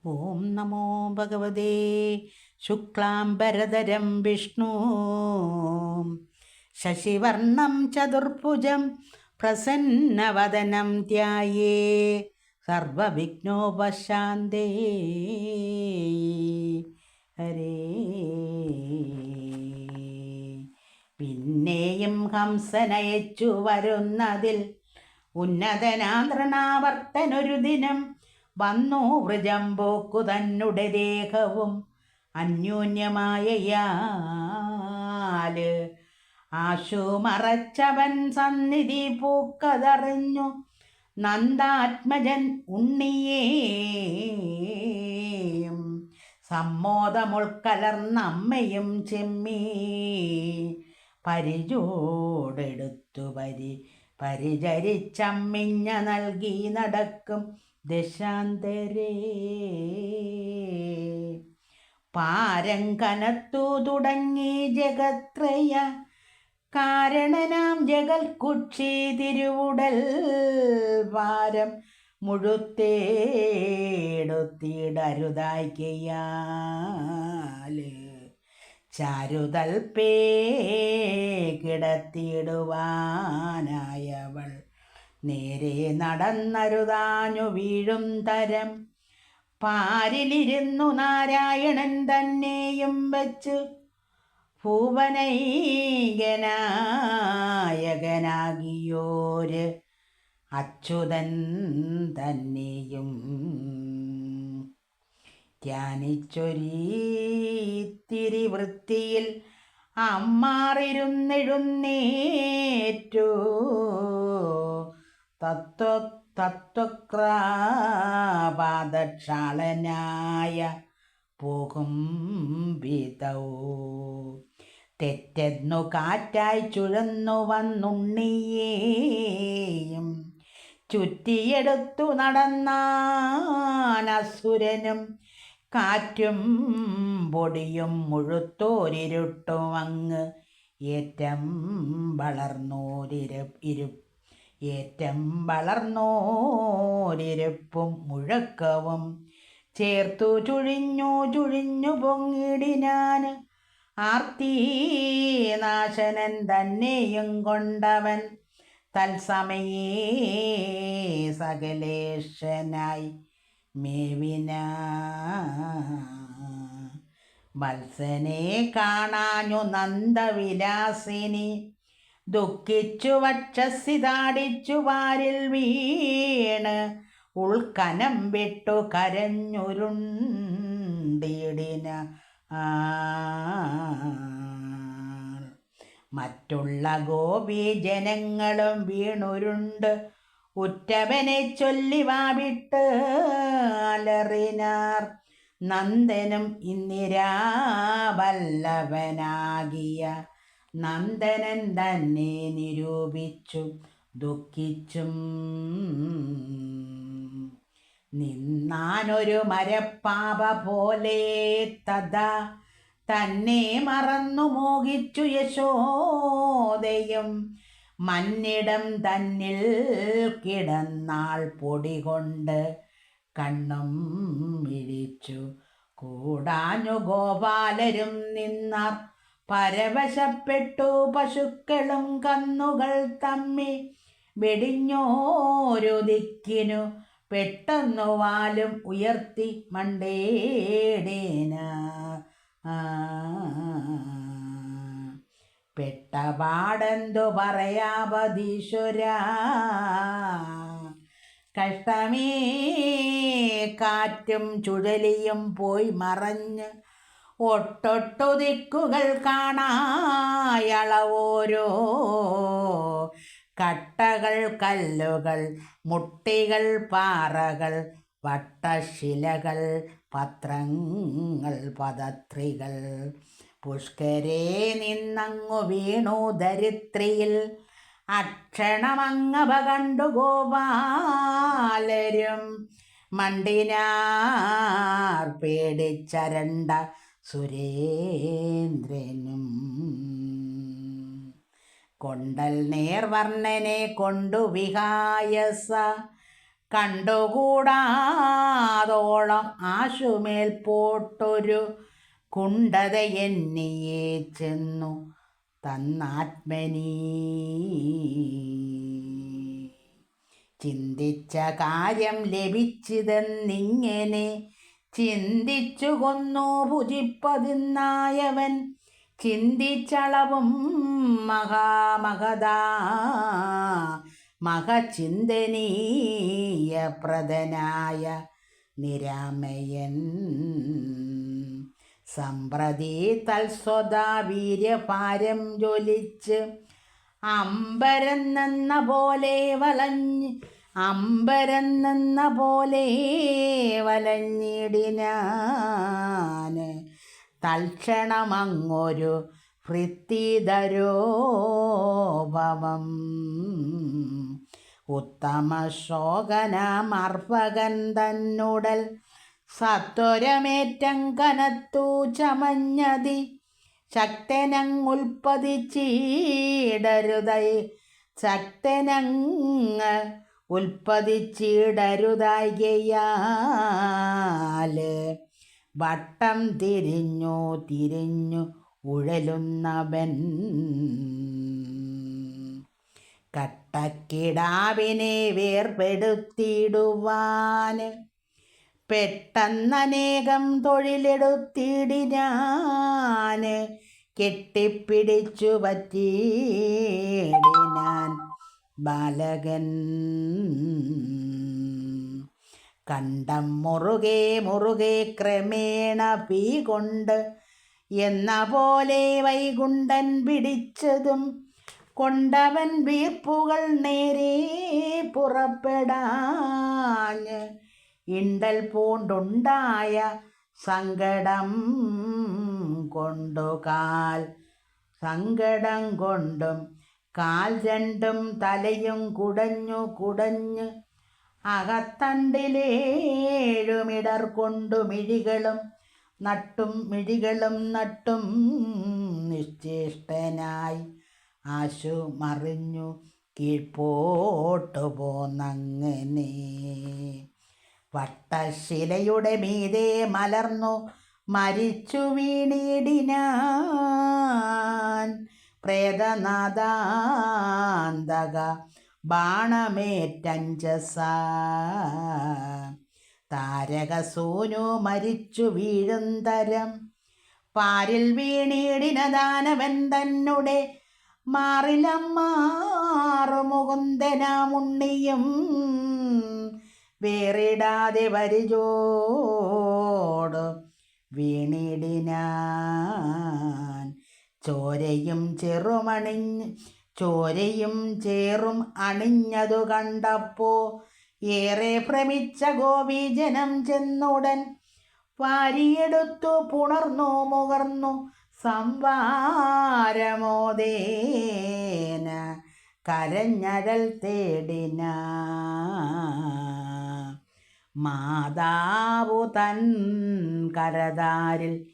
ഓം നമോ ഭഗവതേ ശുക്ലാംബരധരം വിഷ്ണു ശശിവർണം ചതുർഭുജം പ്രസന്നവദനം ധ്യായേ സർവവിഘ്നോപശാന്തേ. ഹരേ പിന്നെയും ഹംസനയച്ചു വരുന്നതിൽ ഉന്നതനാന്ത്രണാവർത്തനൊരു ദിനം വന്നു വൃജംബോക്കു തന്നെ ദേഹവും അന്യോന്യമായയാല് ആശു മറച്ചവൻ സന്നിധി പൂക്കതറിഞ്ഞു നന്ദാത്മജൻ ഉണ്ണിയേയും സമ്മോദമുൾക്കലർന്നമ്മയും ചെമ്മീ പരിചോടെടുത്തു പരിചരിച്ചമ്മിഞ്ഞ നൽകി നടക്കും ദശാന്തരേ. പാരം കനത്തു തുടങ്ങി ജഗത്രയ കാരണനാം ജഗൽക്കുക്ഷി തിരുവുടൽ ഭാരം മുഴുത്തേടുത്തിടരുതായിക്കയാല് ചാരുതൽപേ കിടത്തിയിടുവാനായവൾ നേരെ നടന്നരുതാഞ്ഞു വീഴും തരം പാരിലിരുന്നു നാരായണൻ തന്നെയും വച്ച് ഭുവനൈകനായകനാകിയോര് അച്യുതൻ തന്നെയും ധ്യാനിച്ചൊരീത്തിരി വൃത്തിയിൽ അമ്മാറിരുന്നെഴുന്നേറ്റു തത്വക്രാപാദക്ഷാളനായ പോകും വിധൗ തെറ്റെന്നു കാറ്റായി ചുഴന്നു വന്നുണ്ണിയേയും ചുറ്റിയെടുത്തു നടന്നാനസുരനും കാറ്റും പൊടിയും മുഴുത്തോരിരുട്ടും അങ്ങ് ഏറ്റം വളർന്നോരിരുപ്പും മുഴക്കവും ചേർത്തു ചുഴിഞ്ഞു പൊങ്ങിടിനാൻ ആർത്തിനാശനൻ തന്നെയും കൊണ്ടവൻ തത്സമയേ സകലേശനായി മേവിന വത്സനെ കാണാഞ്ഞു നന്ദവിലാസിനി ദുഃഖിച്ചു വക്ഷസി താടിച്ചു വാരിൽ വീണ് ഉൾക്കനം വിട്ടു കരഞ്ഞുരുണ്ടിടിന മറ്റുള്ള ഗോപീജനങ്ങളും വീണുരുണ്ട് ഉറ്റവനെ ചൊല്ലി വാവിട്ട് അലറിനാർ. നന്ദനും ഇന്ദിരാവല്ലഭനാകിയ നന്ദനൻ തന്നെ നിരൂപിച്ചു ദുഃഖിച്ചും നിന്നാനൊരു മരപ്പാപ പോലെ തഥാ തന്നെ മറന്നു മോഹിച്ചു യശോദയും മന്നിടം തന്നിൽ കിടന്നാൾ പൊടികൊണ്ട് കണ്ണും മിഴിച്ചു കൂടാഞ്ഞു ഗോപാലരും നിന്നാർ പരവശപ്പെട്ടു പശുക്കളും കന്നുകൾ തമ്മി വെടിഞ്ഞോരു ദിക്കിനു പെട്ടെന്നു വാലും ഉയർത്തി മണ്ടേടേന പെട്ടപാടെന്തു പറയാപതീശ്വര കഷ്ടമേ കാറ്റും ചുഴലിയും പോയി മറഞ്ഞ് ഒട്ടൊട്ടു ദിക്കുകൾ കാണായളവോരോ കട്ടകൾ കല്ലുകൾ മുട്ടികൾ പാറകൾ വട്ടശിലകൾ പത്രങ്ങൾ പദത്രികൾ പുഷ്കരേ നിന്നങ്ങു വീണു ധരിത്രിയിൽ അക്ഷണമങ്ങവ കണ്ടു ഗോപാലരും മണ്ടിനാർ പേടിച്ചരണ്ട സുരേന്ദ്രനും കൊണ്ടൽ നേർവർണ്ണനെ കൊണ്ടു വിഹായസ കണ്ടുകൂടാതോടിപ്പോയി കുണ്ടോളം ആശുമേൽ പോട്ടൊരു കുണ്ടത എന്നിയെ ചെന്നു തന്നാത്മനീ. ചിന്തിച്ച കാര്യം ലഭിച്ചതെന്നിങ്ങനെ ചിന്തിച്ചു കൊന്നു ഭുജിപ്പതിന്നായവൻ ചിന്തിച്ചളവും മഹചിന്തനീയപ്രദനായ നിരാമയൻ. സമ്പ്രതി തൽസ്വതാ വീര്യഭാരം ജ്വലിച്ച് അമ്പരന്നെന്ന പോലെ വലഞ്ഞിടിനാൻ. തൽക്ഷണമങ്ങൊരു ഭൃത്തിധരോഭവം ഉത്തമ ശോകനമർഭകൻ തന്നുടൽ സത്വരമേറ്റം കനത്തു ചമഞ്ഞതി. ശക്തനങ്ങ് ഉൽപ്പതിച്ചിടരുതായികയാൽ വട്ടം തിരിഞ്ഞു ഉഴലുന്നവൻ. കട്ടക്കിടാവിനെ വേർപെടുത്തിയിടുവാൻ പെട്ടെന്നനേകം തൊഴിലെടുത്തിടിനാൻ. കെട്ടിപ്പിടിച്ചു പറ്റിയിടിനാൻ ബാലകൻ. കണ്ടം മുറുകെ ക്രമേണ പീ കൊണ്ട് എന്ന പോലെ വൈകുണ്ഠൻ പിടിച്ചതും കൊണ്ടവൻ വീർപ്പുകൾ നേരെ പുറപ്പെടാഞ്ഞ്. ഇണ്ടൽ പൂണ്ടുണ്ടായ സങ്കടം കൊണ്ടും കാൽ രണ്ടും തലയും കുടഞ്ഞ് അകത്തണ്ടിലേഴുമിടർ കൊണ്ടു മിഴികളും നട്ടും നിശ്ചേഷ്ടനായി ആശു മറിഞ്ഞു കീഴ്പോട്ടു പോന്നങ്ങനെ. വട്ടശിലയുടെ മീതെ മലർന്നു മരിച്ചു വീണിടിനാൻ. പ്രേതനാദാന്തക ബാണമേറ്റഞ്ചസ താരകസൂനു മരിച്ചു വീഴുന്തരം പാരിൽ വീണിടിനദാനവൻ തന്നുടെ മാറിലമ്മാറു മുകുന്ദനാമുണ്ണിയും വേറിടാതെ വരിജോട് വീണിടിനാൻ. ചോരയും ചേറും അണിഞ്ഞതു കണ്ടപ്പോ ഏറെ ഭ്രമിച്ച ഗോപീജനം ചെന്നുടൻ വാരിയെടുത്തു പുണർന്നു മുകർന്നു സംവാരമോദേന കരഞ്ഞഴൽ തേടിന. മാതാവു തൻ കരതാരിൽ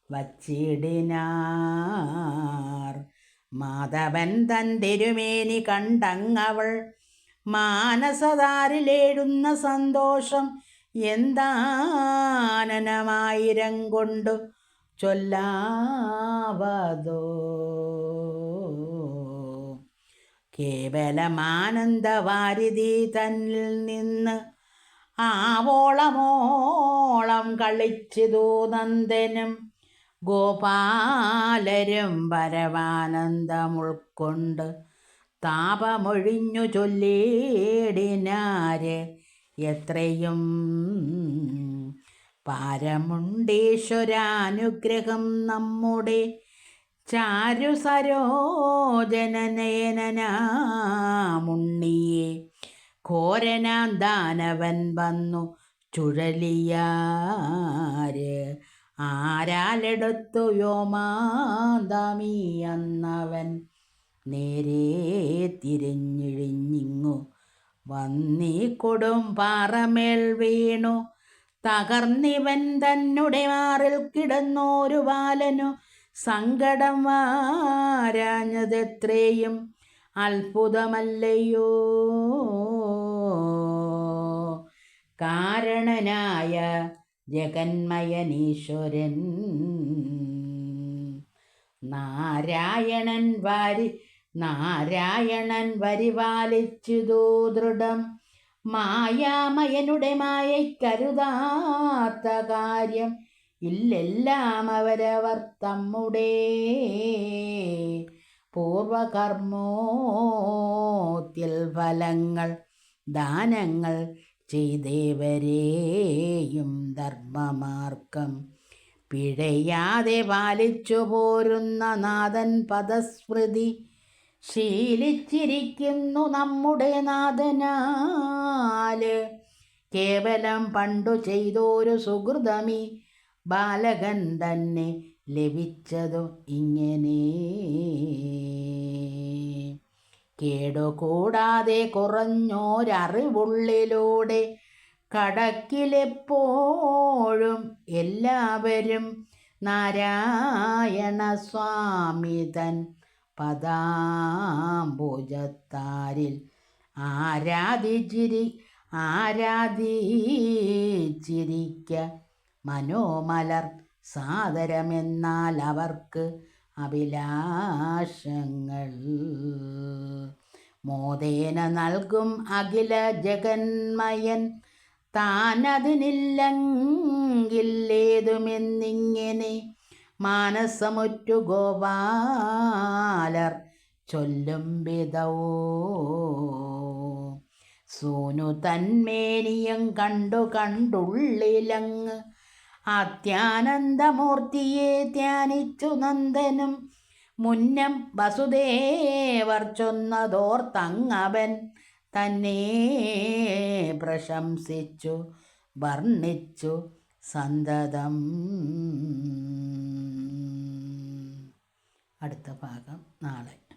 വച്ചിടിനാർ. മാധവൻ തൻ തിരുമേനി കണ്ടങ്ങവൾ മാനസതാരിലേഴുന്ന സന്തോഷം എന്താനനമായിരം കൊണ്ടു ചൊല്ലാവതോ. കേവലമാനന്ദവാരിധി തന്നിൽ നിന്ന് ആവോളമോളം കളിച്ചിതു നന്ദനും ഗോപാലരും പരമാനന്ദമുൾക്കൊണ്ട് താപമൊഴിഞ്ഞു ചൊല്ലിടിനാര് എത്രയും പാരമുണ്ടീശ്വരാനുഗ്രഹം നമ്മുടെ ചാരു സരോജനനയനാമുണ്ണിയെ ഘോരനാം ദാനവൻ വന്നു ചുഴലിയാര് ആരാലെടുത്തു വ്യോമാന്തമീ എന്നവൻ നേരെ തിരിഞ്ഞിഴിഞ്ഞിങ്ങു വന്നീ കൊടും പാറമേൽ വീണു തകർന്നിവൻ തന്നെ മാറിൽ കിടന്നോരു ബാലനു സങ്കടം വാരാഞ്ഞതെത്രയും അത്ഭുതമല്ലയോ. കാരണനായ ജഗന്മയനീശ്വരൻ നാരായണൻ വരിപാലിച്ചിതോ ദൃഢം മായാമയനുടെ മായയ്ക്കരുതാത്ത കാര്യം ഇല്ലെല്ലാം അവരവർ തമ്മുടെ പൂർവകർമ്മോത്തിൽ ഫലങ്ങൾ ദാനങ്ങൾ ചെയ്തേവരെയും ധർമ്മമാർഗം പിഴയാതെ പാലിച്ചു പോരുന്ന നാഥൻ പദസ്മൃതി ശീലിച്ചിരിക്കുന്നു നമ്മുടെ നാഥനാല് കേവലം പണ്ടു ചെയ്തൊരു സുഹൃതമി ബാലകൻ തന്നെ ലഭിച്ചതു ഇങ്ങനെ കേടുകൂടാതെ കുറഞ്ഞോരറിവുള്ളിലൂടെ കടക്കിലെപ്പോഴും എല്ലാവരും നാരായണ സ്വാമി തൻ പദാംബുജത്താരിൽ ആരാധിച്ചിരിക്ക മനോമലർ സാദരമെന്നാൽ അവർക്ക് അഭിലാഷങ്ങൾ മോദേന നൽകും അഖില ജഗന്മയൻ താനതിനില്ലെങ്കില്ലേതുമെന്നിങ്ങനെ മാനസമുറ്റു ഗോപാലർ ചൊല്ലും വിധൗ സൂനു തന്മേനിയും കണ്ടുള്ളിലങ്ങ് അത്യാനന്ദമൂർത്തിയെ ധ്യാനിച്ചു നന്ദനും മുന്നം വസുദേവർ ചൊന്നതോർത്തങ്ങവൻ തന്നെ പ്രശംസിച്ചു വർണ്ണിച്ചു സന്തതം. അടുത്ത ഭാഗം നാളെ.